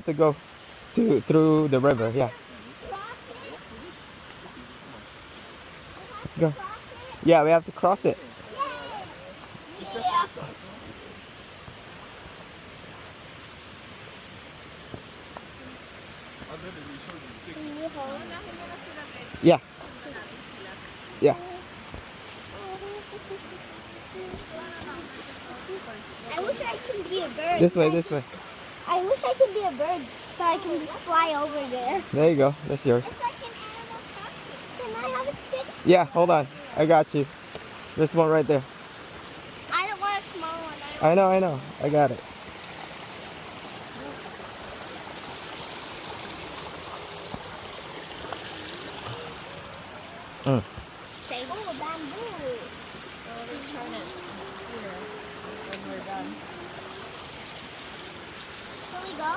to go through the river. Yeah. Go. Yeah, we have to cross it. Yeah. Yeah. I wish I could be a bird. This way, this way. I wish I could be a bird so I can just fly over there. There you go. That's yours. It's like an Animal Crossing. Can I have a stick? Yeah, hold on. I got you. There's one right there. I don't want a small one. I know. I got it. Mm. Oh, bamboo. We'll return it here when we're done. Can we go?